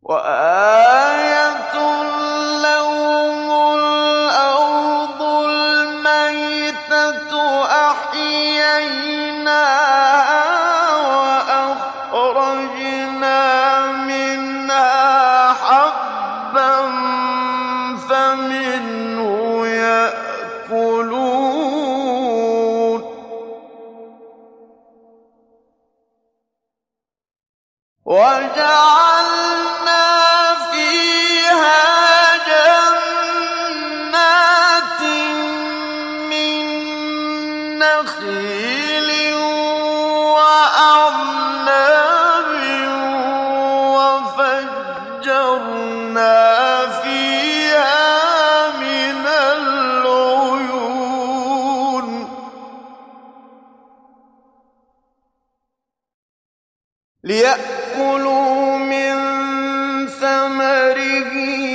وآية لهم الأرض الميتة أحييناها وأخرجنا منها حبا فمنه يأكلون وجعلنا فيها جنات من نخيل وأعناب وفجرنا فيها من العيون ليأكلوا من ثمره